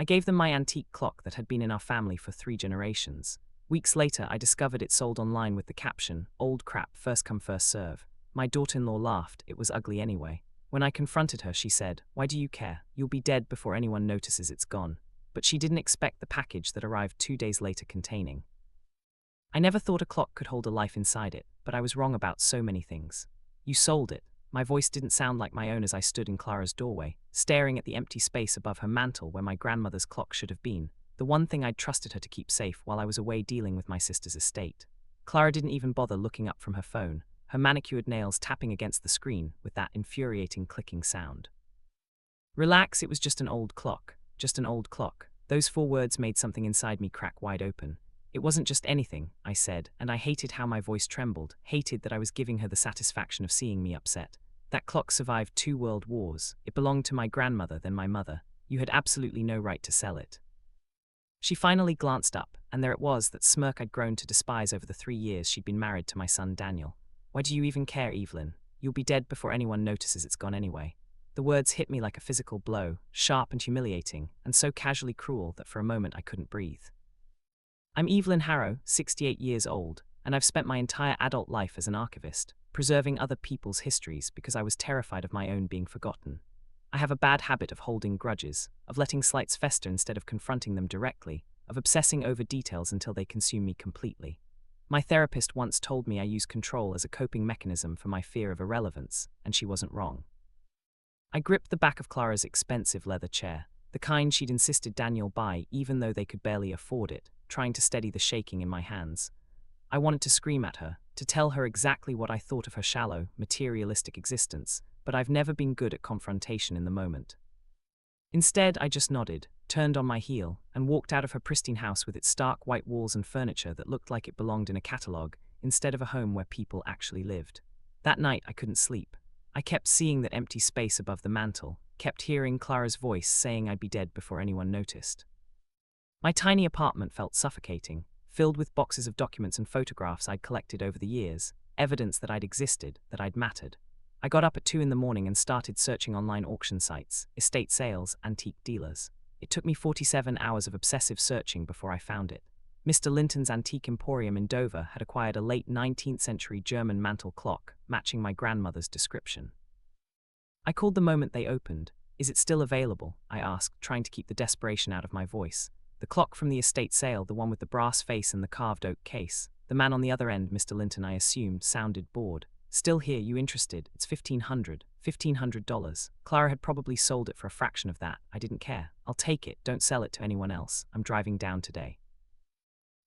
I gave them my antique clock that had been in our family for 3 generations. Weeks later, I discovered it sold online with the caption, "Old crap, first come first serve." My daughter-in-law laughed, it was ugly anyway. When I confronted her, she said, "Why do you care? You'll be dead before anyone notices it's gone." But she didn't expect the package that arrived 2 days later containing. I never thought a clock could hold a life inside it, but I was wrong about so many things. "You sold it." My voice didn't sound like my own as I stood in Clara's doorway, staring at the empty space above her mantel where my grandmother's clock should have been, the one thing I'd trusted her to keep safe while I was away dealing with my sister's estate. Clara didn't even bother looking up from her phone, her manicured nails tapping against the screen with that infuriating clicking sound. "Relax, it was just an old clock. Just an old clock." Those 4 words made something inside me crack wide open. "It wasn't just anything," I said, and I hated how my voice trembled, hated that I was giving her the satisfaction of seeing me upset. "That clock survived 2 world wars. It belonged to my grandmother, then my mother. You had absolutely no right to sell it." She finally glanced up, and there it was, that smirk I'd grown to despise over the 3 years she'd been married to my son Daniel. "Why do you even care, Evelyn? You'll be dead before anyone notices it's gone anyway." The words hit me like a physical blow, sharp and humiliating, and so casually cruel that for a moment I couldn't breathe. I'm Evelyn Harrow, 68 years old, and I've spent my entire adult life as an archivist, preserving other people's histories because I was terrified of my own being forgotten. I have a bad habit of holding grudges, of letting slights fester instead of confronting them directly, of obsessing over details until they consume me completely. My therapist once told me I use control as a coping mechanism for my fear of irrelevance, and she wasn't wrong. I gripped the back of Clara's expensive leather chair, the kind she'd insisted Daniel buy even though they could barely afford it, trying to steady the shaking in my hands. I wanted to scream at her, to tell her exactly what I thought of her shallow, materialistic existence, but I've never been good at confrontation in the moment. Instead, I just nodded, turned on my heel, and walked out of her pristine house with its stark white walls and furniture that looked like it belonged in a catalogue, instead of a home where people actually lived. That night, I couldn't sleep. I kept seeing that empty space above the mantel, kept hearing Clara's voice saying I'd be dead before anyone noticed. My tiny apartment felt suffocating, filled with boxes of documents and photographs I'd collected over the years, evidence that I'd existed, that I'd mattered. I got up at 2 a.m. and started searching online auction sites, estate sales, antique dealers. It took me 47 hours of obsessive searching before I found it. Mr. Linton's Antique Emporium in Dover had acquired a late 19th century German mantel clock, matching my grandmother's description. I called the moment they opened. "Is it still available?" I asked, trying to keep the desperation out of my voice. The clock from the estate sale, the one with the brass face and the carved oak case. The man on the other end, Mr. Linton, I assumed, sounded bored. "Still here, you interested? It's $1,500. Clara had probably sold it for a fraction of that. I didn't care. "I'll take it, don't sell it to anyone else. I'm driving down today."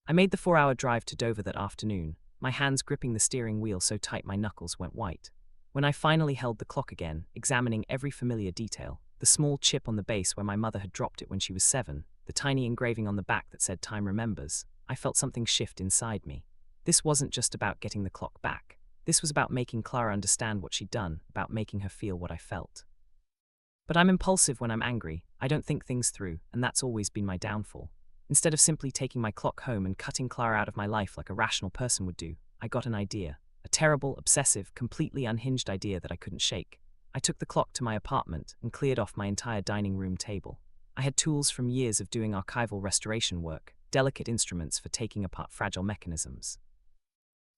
I made the 4-hour drive to Dover that afternoon, my hands gripping the steering wheel so tight my knuckles went white. When I finally held the clock again, examining every familiar detail, the small chip on the base where my mother had dropped it when she was 7, the tiny engraving on the back that said "Time Remembers," I felt something shift inside me. This wasn't just about getting the clock back. This was about making Clara understand what she'd done, about making her feel what I felt. But I'm impulsive when I'm angry. I don't think things through, and that's always been my downfall. Instead of simply taking my clock home and cutting Clara out of my life like a rational person would do, I got an idea. A terrible, obsessive, completely unhinged idea that I couldn't shake. I took the clock to my apartment and cleared off my entire dining room table. I had tools from years of doing archival restoration work, delicate instruments for taking apart fragile mechanisms.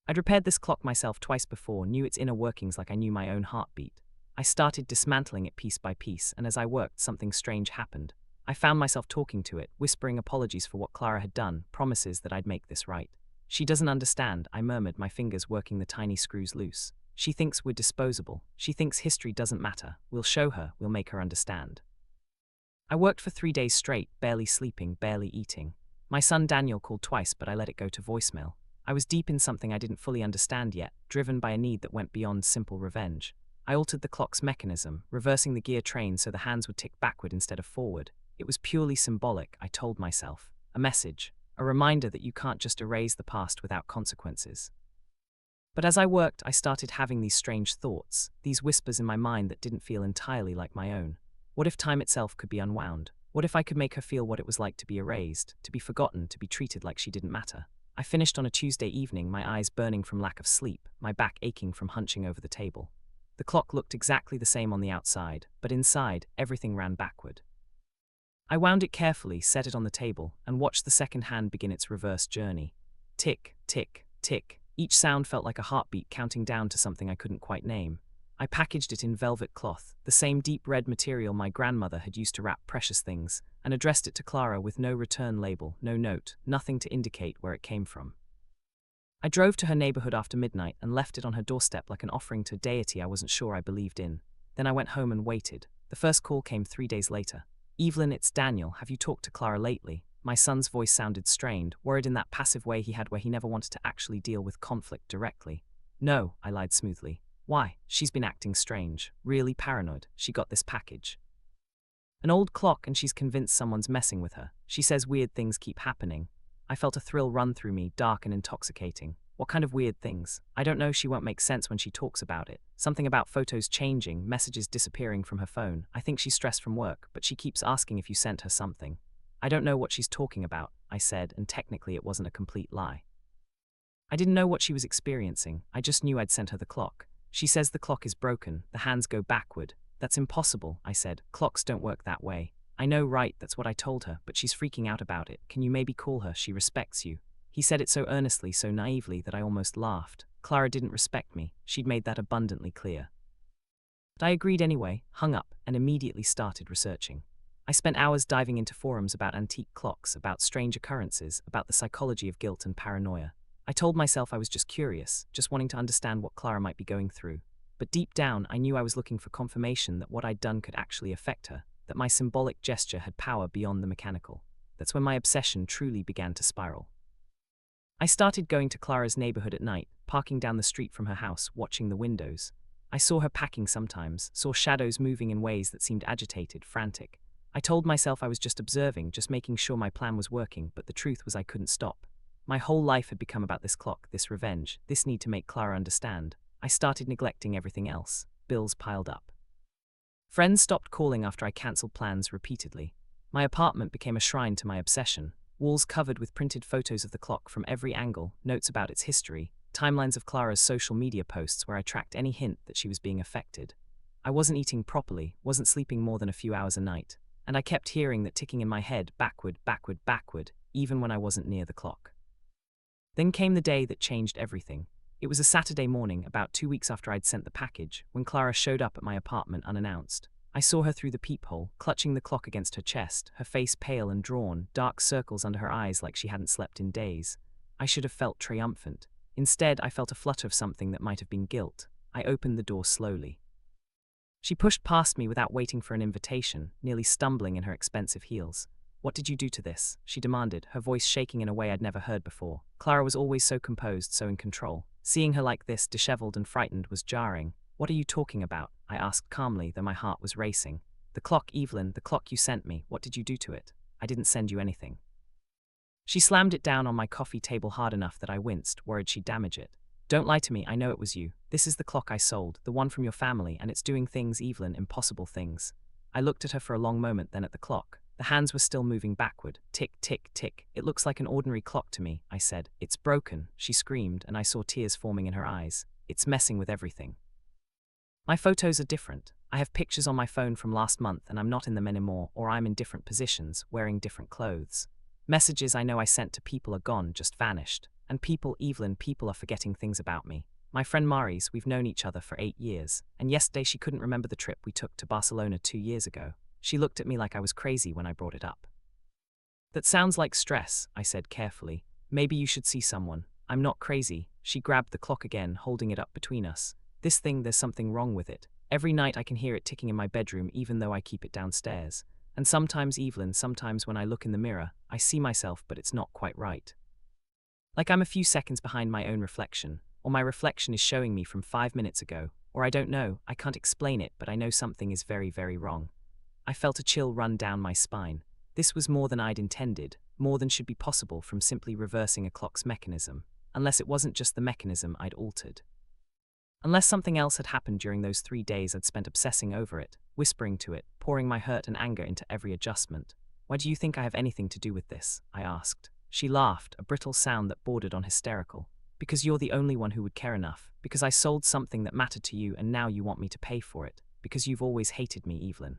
I'd repaired this clock myself twice before, knew its inner workings like I knew my own heartbeat. I started dismantling it piece by piece, and as I worked, something strange happened. I found myself talking to it, whispering apologies for what Clara had done, promises that I'd make this right. "She doesn't understand," I murmured, my fingers working the tiny screws loose. "She thinks we're disposable. She thinks history doesn't matter. We'll show her, we'll make her understand." I worked for 3 days straight, barely sleeping, barely eating. My son Daniel called twice, but I let it go to voicemail. I was deep in something I didn't fully understand yet, driven by a need that went beyond simple revenge. I altered the clock's mechanism, reversing the gear train so the hands would tick backward instead of forward. It was purely symbolic, I told myself. A message, a reminder that you can't just erase the past without consequences. But as I worked, I started having these strange thoughts, these whispers in my mind that didn't feel entirely like my own. What if time itself could be unwound? What if I could make her feel what it was like to be erased, to be forgotten, to be treated like she didn't matter? I finished on a Tuesday evening, my eyes burning from lack of sleep, my back aching from hunching over the table. The clock looked exactly the same on the outside, but inside, everything ran backward. I wound it carefully, set it on the table, and watched the second hand begin its reverse journey. Tick, tick, tick. Each sound felt like a heartbeat counting down to something I couldn't quite name. I packaged it in velvet cloth, the same deep red material my grandmother had used to wrap precious things, and addressed it to Clara with no return label, no note, nothing to indicate where it came from. I drove to her neighborhood after midnight and left it on her doorstep like an offering to a deity I wasn't sure I believed in. Then I went home and waited. The first call came 3 days later. "Evelyn, it's Daniel. Have you talked to Clara lately?" My son's voice sounded strained, worried in that passive way he had where he never wanted to actually deal with conflict directly. "No," I lied smoothly. "Why? She's been acting strange, really paranoid. She got this package. An old clock, and she's convinced someone's messing with her. She says weird things keep happening." I felt a thrill run through me, dark and intoxicating. What kind of weird things? I don't know, she won't make sense when she talks about it. Something about photos changing, messages disappearing from her phone. I think she's stressed from work, but she keeps asking if you sent her something. "I don't know what she's talking about," I said, and technically it wasn't a complete lie. I didn't know what she was experiencing. I just knew I'd sent her the clock. "She says the clock is broken, the hands go backward." "That's impossible," I said. "Clocks don't work that way." "I know, right, that's what I told her, but she's freaking out about it. Can you maybe call her? She respects you." He said it so earnestly, so naively, that I almost laughed. Clara didn't respect me. She'd made that abundantly clear. But I agreed anyway, hung up, and immediately started researching. I spent hours diving into forums about antique clocks, about strange occurrences, about the psychology of guilt and paranoia. I told myself I was just curious, just wanting to understand what Clara might be going through. But deep down, I knew I was looking for confirmation that what I'd done could actually affect her, that my symbolic gesture had power beyond the mechanical. That's when my obsession truly began to spiral. I started going to Clara's neighborhood at night, parking down the street from her house, watching the windows. I saw her packing sometimes, saw shadows moving in ways that seemed agitated, frantic. I told myself I was just observing, just making sure my plan was working, but the truth was I couldn't stop. My whole life had become about this clock, this revenge, this need to make Clara understand. I started neglecting everything else. Bills piled up. Friends stopped calling after I cancelled plans repeatedly. My apartment became a shrine to my obsession. Walls covered with printed photos of the clock from every angle, notes about its history, timelines of Clara's social media posts where I tracked any hint that she was being affected. I wasn't eating properly, wasn't sleeping more than a few hours a night, and I kept hearing that ticking in my head, backward, backward, backward, even when I wasn't near the clock. Then came the day that changed everything. It was a Saturday morning, about 2 weeks after I'd sent the package, when Clara showed up at my apartment unannounced. I saw her through the peephole, clutching the clock against her chest, her face pale and drawn, dark circles under her eyes like she hadn't slept in days. I should have felt triumphant. Instead, I felt a flutter of something that might have been guilt. I opened the door slowly. She pushed past me without waiting for an invitation, nearly stumbling in her expensive heels. "What did you do to this?" she demanded, her voice shaking in a way I'd never heard before. Clara was always so composed, so in control. Seeing her like this, disheveled and frightened, was jarring. "What are you talking about?" I asked calmly, though my heart was racing. "The clock, Evelyn, the clock you sent me. What did you do to it?" "I didn't send you anything." She slammed it down on my coffee table hard enough that I winced, worried she'd damage it. "Don't lie to me, I know it was you. This is the clock I sold, the one from your family, and it's doing things, Evelyn, impossible things." I looked at her for a long moment, then at the clock. The hands were still moving backward. Tick, tick, tick. "It looks like an ordinary clock to me," I said. "It's broken," she screamed, and I saw tears forming in her eyes. "It's messing with everything. My photos are different. I have pictures on my phone from last month and I'm not in them anymore, or I'm in different positions, wearing different clothes. Messages I know I sent to people are gone, just vanished. And people, Evelyn, people are forgetting things about me. My friend Mari's, we've known each other for 8 years, and yesterday she couldn't remember the trip we took to Barcelona 2 years ago. She looked at me like I was crazy when I brought it up. "That sounds like stress," I said carefully. "Maybe you should see someone." "I'm not crazy." She grabbed the clock again, holding it up between us. "This thing, there's something wrong with it. Every night I can hear it ticking in my bedroom even though I keep it downstairs. And sometimes, Evelyn, sometimes when I look in the mirror, I see myself but it's not quite right. Like I'm a few seconds behind my own reflection, or my reflection is showing me from 5 minutes ago, or I don't know, I can't explain it, but I know something is very, very wrong." I felt a chill run down my spine. This was more than I'd intended, more than should be possible from simply reversing a clock's mechanism, unless it wasn't just the mechanism I'd altered. Unless something else had happened during those 3 days I'd spent obsessing over it, whispering to it, pouring my hurt and anger into every adjustment. "Why do you think I have anything to do with this?" I asked. She laughed, a brittle sound that bordered on hysterical. "Because you're the only one who would care enough. Because I sold something that mattered to you and now you want me to pay for it. Because you've always hated me, Evelyn."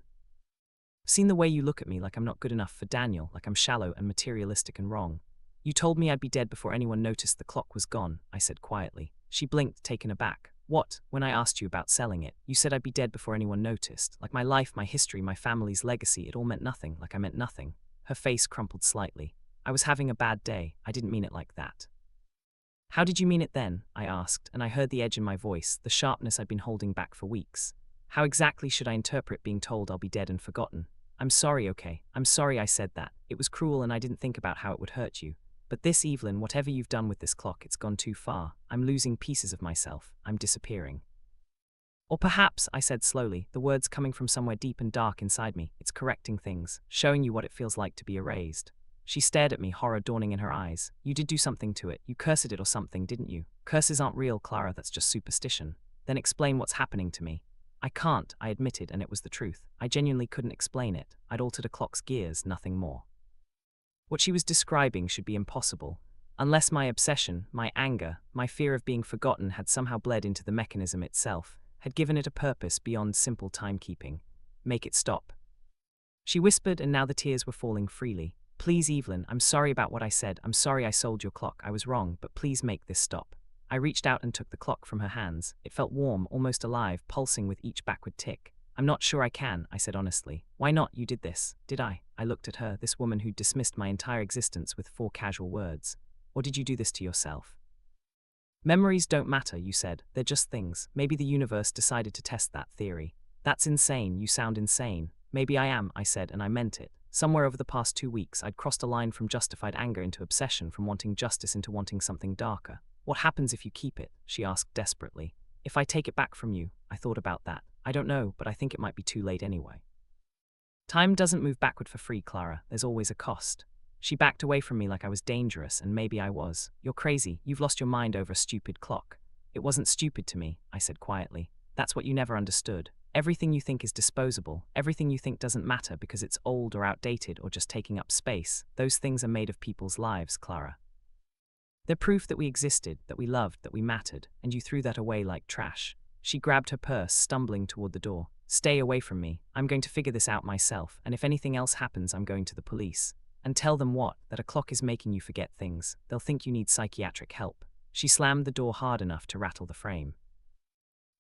seen the way you look at me, like I'm not good enough for Daniel, like I'm shallow and materialistic and wrong. You told me I'd be dead before anyone noticed the clock was gone, I said quietly. She blinked, taken aback. What? When I asked you about selling it, you said I'd be dead before anyone noticed. Like my life, my history, my family's legacy, it all meant nothing, like I meant nothing. Her face crumpled slightly. I was having a bad day. I didn't mean it like that. How did you mean it then? I asked, and I heard the edge in my voice, the sharpness I'd been holding back for weeks. How exactly should I interpret being told I'll be dead and forgotten? I'm sorry, okay? I'm sorry I said that. It was cruel and I didn't think about how it would hurt you. But this, Evelyn, whatever you've done with this clock, it's gone too far. I'm losing pieces of myself. I'm disappearing. Or perhaps, I said slowly, the words coming from somewhere deep and dark inside me, it's correcting things, showing you what it feels like to be erased. She stared at me, horror dawning in her eyes. You did do something to it. You cursed it or something, didn't you? Curses aren't real, Clara, that's just superstition. Then explain what's happening to me. I can't, I admitted, and it was the truth. I genuinely couldn't explain it. I'd altered a clock's gears, nothing more. What she was describing should be impossible, unless my obsession, my anger, my fear of being forgotten had somehow bled into the mechanism itself, had given it a purpose beyond simple timekeeping. Make it stop. She whispered, and now the tears were falling freely. Please, Evelyn, I'm sorry about what I said. I'm sorry I sold your clock. I was wrong, but please make this stop. I reached out and took the clock from her hands. It felt warm, almost alive, pulsing with each backward tick. I'm not sure I can, I said honestly. Why not? You did this, did I? I looked at her, this woman who'd dismissed my entire existence with 4 casual words. Or did you do this to yourself? Memories don't matter, you said. They're just things. Maybe the universe decided to test that theory. That's insane. You sound insane. Maybe I am, I said, and I meant it. Somewhere over the past 2 weeks, I'd crossed a line from justified anger into obsession, from wanting justice into wanting something darker. What happens if you keep it? She asked desperately. If I take it back from you, I thought about that. I don't know, but I think it might be too late anyway. Time doesn't move backward for free, Clara. There's always a cost. She backed away from me like I was dangerous, and maybe I was. You're crazy. You've lost your mind over a stupid clock. It wasn't stupid to me, I said quietly. That's what you never understood. Everything you think is disposable, everything you think doesn't matter because it's old or outdated or just taking up space, those things are made of people's lives, Clara. They're proof that we existed, that we loved, that we mattered, and you threw that away like trash. She grabbed her purse, stumbling toward the door. Stay away from me. I'm going to figure this out myself, and if anything else happens, I'm going to the police. And tell them what? That a clock is making you forget things. They'll think you need psychiatric help. She slammed the door hard enough to rattle the frame.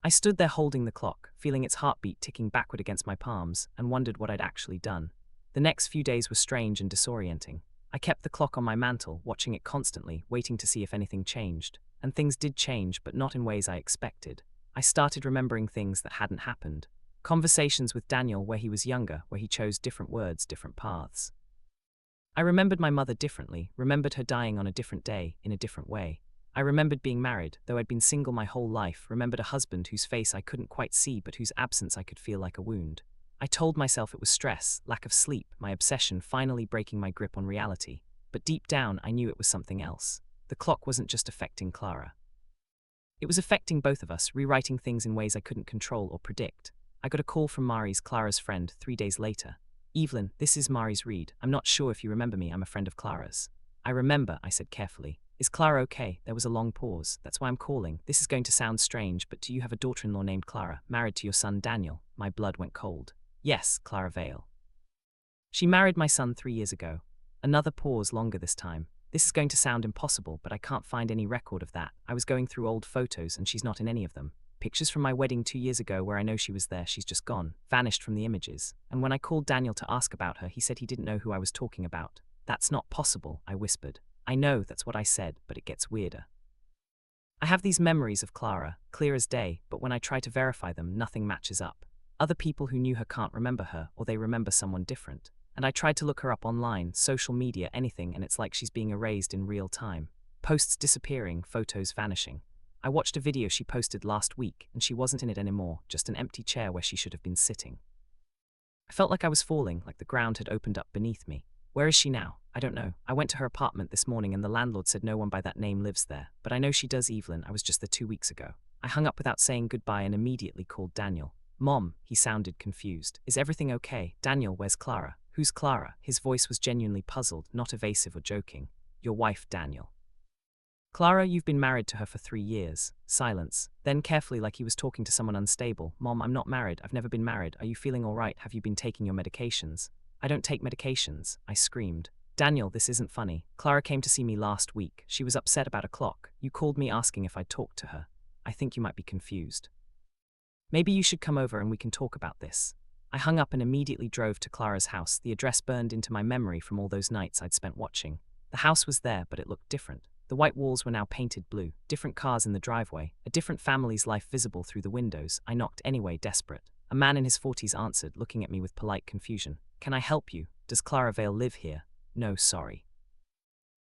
I stood there holding the clock, feeling its heartbeat ticking backward against my palms, and wondered what I'd actually done. The next few days were strange and disorienting. I kept the clock on my mantle, watching it constantly, waiting to see if anything changed. And things did change, but not in ways I expected. I started remembering things that hadn't happened. Conversations with Daniel where he was younger, where he chose different words, different paths. I remembered my mother differently, remembered her dying on a different day, in a different way. I remembered being married, though I'd been single my whole life, remembered a husband whose face I couldn't quite see but whose absence I could feel like a wound. I told myself it was stress, lack of sleep, my obsession finally breaking my grip on reality. But deep down, I knew it was something else. The clock wasn't just affecting Clara. It was affecting both of us, rewriting things in ways I couldn't control or predict. I got a call from Mari's, Clara's friend, 3 days later. Evelyn, this is Mari's Reed. I'm not sure if you remember me, I'm a friend of Clara's. I remember, I said carefully. Is Clara okay? There was a long pause. That's why I'm calling. This is going to sound strange, but do you have a daughter-in-law named Clara, married to your son Daniel? My blood went cold. Yes, Clara Vale. She married my son 3 years ago. Another pause, longer this time. This is going to sound impossible, but I can't find any record of that. I was going through old photos and she's not in any of them. Pictures from my wedding 2 years ago where I know she was there, she's just gone, vanished from the images. And when I called Daniel to ask about her, he said he didn't know who I was talking about. That's not possible, I whispered. I know, that's what I said, but it gets weirder. I have these memories of Clara, clear as day, but when I try to verify them, nothing matches up. Other people who knew her can't remember her, or they remember someone different. And I tried to look her up online, social media, anything, and it's like she's being erased in real time. Posts disappearing, photos vanishing. I watched a video she posted last week, and she wasn't in it anymore, just an empty chair where she should have been sitting. I felt like I was falling, like the ground had opened up beneath me. Where is she now? I don't know. I went to her apartment this morning and the landlord said no one by that name lives there, but I know she does, Evelyn. I was just there 2 weeks ago. I hung up without saying goodbye and immediately called Daniel. Mom, he sounded confused. Is everything okay? Daniel, where's Clara? Who's Clara? His voice was genuinely puzzled, not evasive or joking. Your wife, Daniel. Clara, you've been married to her for 3 years. Silence. Then carefully, like he was talking to someone unstable. Mom, I'm not married. I've never been married. Are you feeling all right? Have you been taking your medications? I don't take medications, I screamed. Daniel, this isn't funny. Clara came to see me last week. She was upset about a clock. You called me asking if I'd talked to her. I think you might be confused. Maybe you should come over and we can talk about this. I hung up and immediately drove to Clara's house. The address burned into my memory from all those nights I'd spent watching. The house was there, but it looked different. The white walls were now painted blue, different cars in the driveway, a different family's life visible through the windows. I knocked anyway, desperate. A man in his 40s answered, looking at me with polite confusion. Can I help you? Does Clara Vale live here? No, sorry.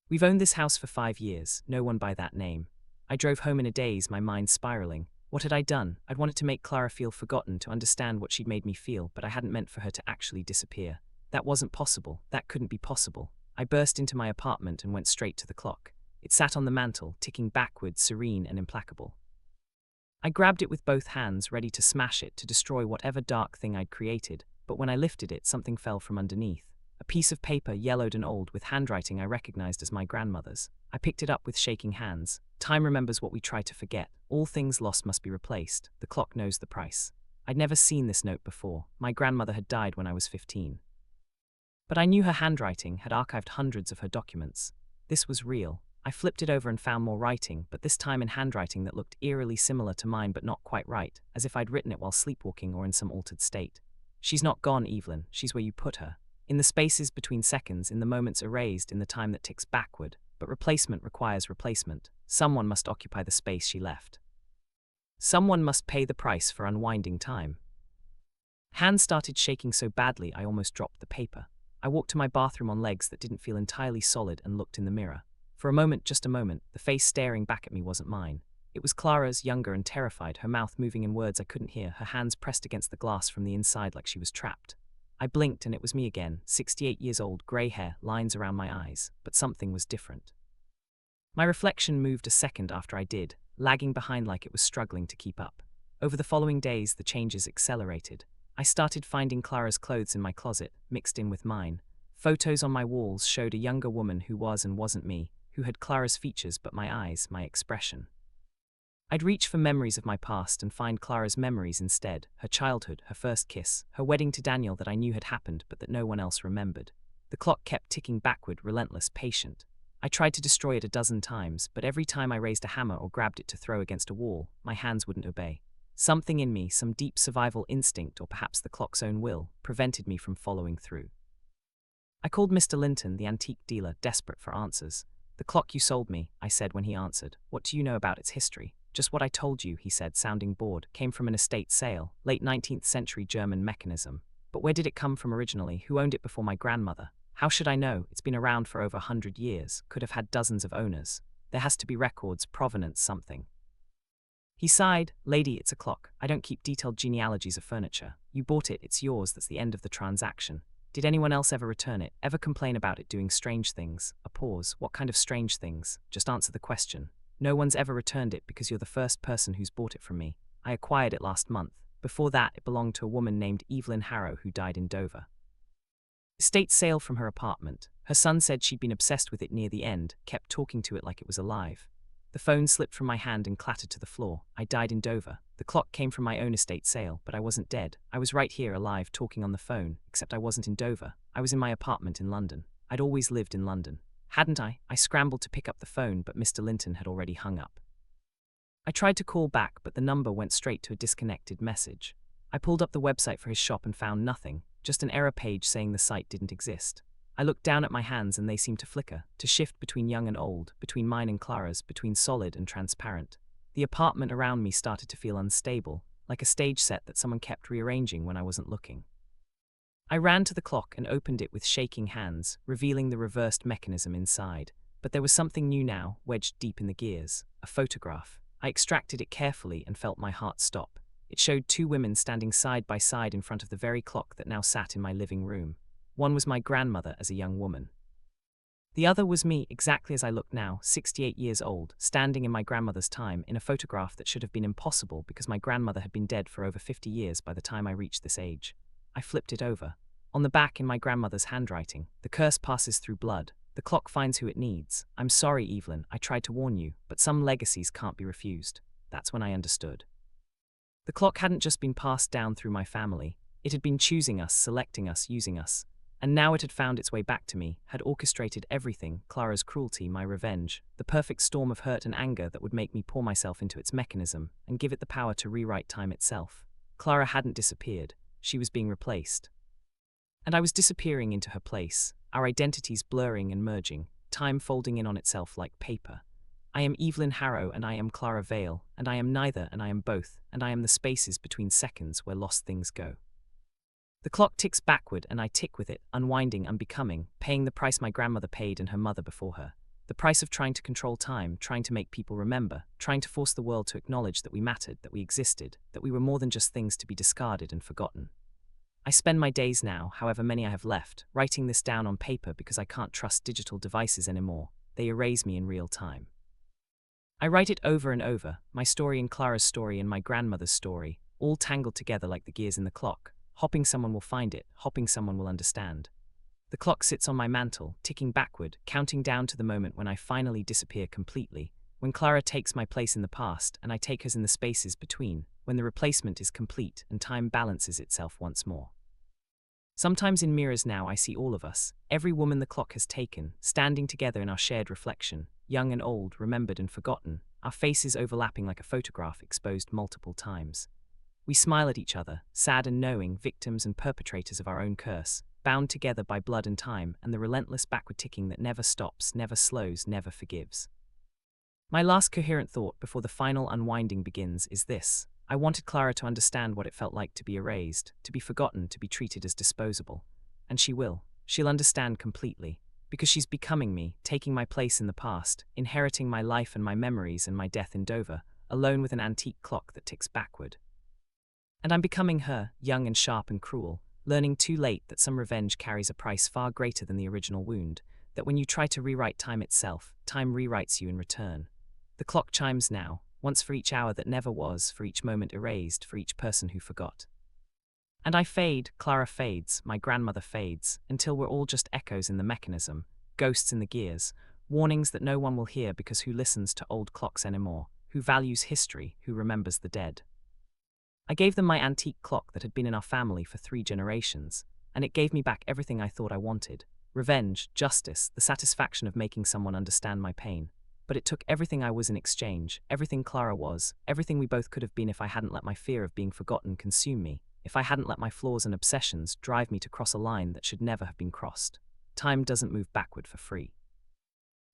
We've owned this house for 5 years, no one by that name. I drove home in a daze, my mind spiraling. What had I done? I'd wanted to make Clara feel forgotten, to understand what she'd made me feel, but I hadn't meant for her to actually disappear. That wasn't possible. That couldn't be possible. I burst into my apartment and went straight to the clock. It sat on the mantel, ticking backwards, serene and implacable. I grabbed it with both hands, ready to smash it, to destroy whatever dark thing I'd created, but when I lifted it, something fell from underneath. A piece of paper, yellowed and old, with handwriting I recognized as my grandmother's. I picked it up with shaking hands. Time remembers what we try to forget. All things lost must be replaced. The clock knows the price. I'd never seen this note before. My grandmother had died when I was 15. But I knew her handwriting, had archived hundreds of her documents. This was real. I flipped it over and found more writing, but this time in handwriting that looked eerily similar to mine but not quite right, as if I'd written it while sleepwalking or in some altered state. She's not gone, Evelyn. She's where you put her. In the spaces between seconds, in the moments erased, in the time that ticks backward. But replacement requires replacement. Someone must occupy the space she left. Someone must pay the price for unwinding time. Hands started shaking so badly I almost dropped the paper. I walked to my bathroom on legs that didn't feel entirely solid and looked in the mirror. For a moment, just a moment, the face staring back at me wasn't mine. It was Clara's, younger and terrified, her mouth moving in words I couldn't hear, her hands pressed against the glass from the inside like she was trapped. I blinked and it was me again, 68 years old, grey hair, lines around my eyes, but something was different. My reflection moved a second after I did, lagging behind like it was struggling to keep up. Over the following days, the changes accelerated. I started finding Clara's clothes in my closet, mixed in with mine. Photos on my walls showed a younger woman who was and wasn't me, who had Clara's features but my eyes, my expression. I'd reach for memories of my past and find Clara's memories instead, her childhood, her first kiss, her wedding to Daniel that I knew had happened but that no one else remembered. The clock kept ticking backward, relentless, patient. I tried to destroy it a dozen times, but every time I raised a hammer or grabbed it to throw against a wall, my hands wouldn't obey. Something in me, some deep survival instinct or perhaps the clock's own will, prevented me from following through. I called Mr. Linton, the antique dealer, desperate for answers. The clock you sold me, I said when he answered. What do you know about its history? Just what I told you, he said, sounding bored. Came from an estate sale, late 19th century German mechanism. But where did it come from originally? Who owned it before my grandmother? How should I know? It's been around for over 100 years, could have had dozens of owners. There has to be records, provenance, something. He sighed. Lady, it's a clock. I don't keep detailed genealogies of furniture. You bought it, it's yours, that's the end of the transaction. Did anyone else ever return it? Ever complain about it doing strange things? A pause. What kind of strange things? Just answer the question. No one's ever returned it because you're the first person who's bought it from me. I acquired it last month. Before that, it belonged to a woman named Evelyn Harrow who died in Dover. Estate sale from her apartment. Her son said she'd been obsessed with it near the end, kept talking to it like it was alive. The phone slipped from my hand and clattered to the floor. I died in Dover. The clock came from my own estate sale, but I wasn't dead. I was right here, alive, talking on the phone, except I wasn't in Dover. I was in my apartment in London. I'd always lived in London. Hadn't I? I scrambled to pick up the phone, but Mr. Linton had already hung up. I tried to call back, but the number went straight to a disconnected message. I pulled up the website for his shop and found nothing, just an error page saying the site didn't exist. I looked down at my hands and they seemed to flicker, to shift between young and old, between mine and Clara's, between solid and transparent. The apartment around me started to feel unstable, like a stage set that someone kept rearranging when I wasn't looking. I ran to the clock and opened it with shaking hands, revealing the reversed mechanism inside. But there was something new now, wedged deep in the gears. A photograph. I extracted it carefully and felt my heart stop. It showed 2 women standing side by side in front of the very clock that now sat in my living room. One was my grandmother as a young woman. The other was me, exactly as I look now, 68 years old, standing in my grandmother's time, in a photograph that should have been impossible because my grandmother had been dead for over 50 years by the time I reached this age. I flipped it over. On the back, in my grandmother's handwriting, the curse passes through blood. The clock finds who it needs. I'm sorry, Evelyn, I tried to warn you, but some legacies can't be refused. That's when I understood. The clock hadn't just been passed down through my family, it had been choosing us, selecting us, using us. And now it had found its way back to me, had orchestrated everything, Clara's cruelty, my revenge, the perfect storm of hurt and anger that would make me pour myself into its mechanism and give it the power to rewrite time itself. Clara hadn't disappeared, she was being replaced. And I was disappearing into her place, our identities blurring and merging, time folding in on itself like paper. I am Evelyn Harrow and I am Clara Vale, and I am neither and I am both, and I am the spaces between seconds where lost things go. The clock ticks backward and I tick with it, unwinding, unbecoming, paying the price my grandmother paid and her mother before her. The price of trying to control time, trying to make people remember, trying to force the world to acknowledge that we mattered, that we existed, that we were more than just things to be discarded and forgotten. I spend my days now, however many I have left, writing this down on paper because I can't trust digital devices anymore. They erase me in real time. I write it over and over, my story and Clara's story and my grandmother's story, all tangled together like the gears in the clock. Hopping someone will find it, hopping someone will understand. The clock sits on my mantle, ticking backward, counting down to the moment when I finally disappear completely, when Clara takes my place in the past and I take hers in the spaces between, when the replacement is complete and time balances itself once more. Sometimes in mirrors now I see all of us, every woman the clock has taken, standing together in our shared reflection, young and old, remembered and forgotten, our faces overlapping like a photograph exposed multiple times. We smile at each other, sad and knowing, victims and perpetrators of our own curse, bound together by blood and time and the relentless backward ticking that never stops, never slows, never forgives. My last coherent thought before the final unwinding begins is this. I wanted Clara to understand what it felt like to be erased, to be forgotten, to be treated as disposable. And she will. She'll understand completely. Because she's becoming me, taking my place in the past, inheriting my life and my memories and my death in Dover, alone with an antique clock that ticks backward. And I'm becoming her, young and sharp and cruel, learning too late that some revenge carries a price far greater than the original wound, that when you try to rewrite time itself, time rewrites you in return. The clock chimes now, once for each hour that never was, for each moment erased, for each person who forgot. And I fade, Clara fades, my grandmother fades, until we're all just echoes in the mechanism, ghosts in the gears, warnings that no one will hear because who listens to old clocks anymore, who values history, who remembers the dead. I gave them my antique clock that had been in our family for 3 generations, and it gave me back everything I thought I wanted. Revenge, justice, the satisfaction of making someone understand my pain. But it took everything I was in exchange, everything Clara was, everything we both could have been if I hadn't let my fear of being forgotten consume me, if I hadn't let my flaws and obsessions drive me to cross a line that should never have been crossed. Time doesn't move backward for free.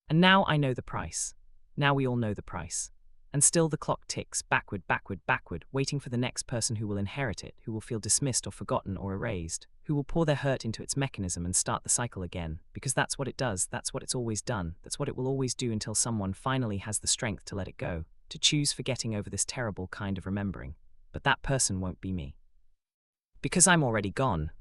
And now I know the price. Now we all know the price. And still the clock ticks, backward, backward, backward, waiting for the next person who will inherit it, who will feel dismissed or forgotten or erased, who will pour their hurt into its mechanism and start the cycle again, because that's what it does, that's what it's always done, that's what it will always do until someone finally has the strength to let it go, to choose forgetting over this terrible kind of remembering. But that person won't be me. Because I'm already gone,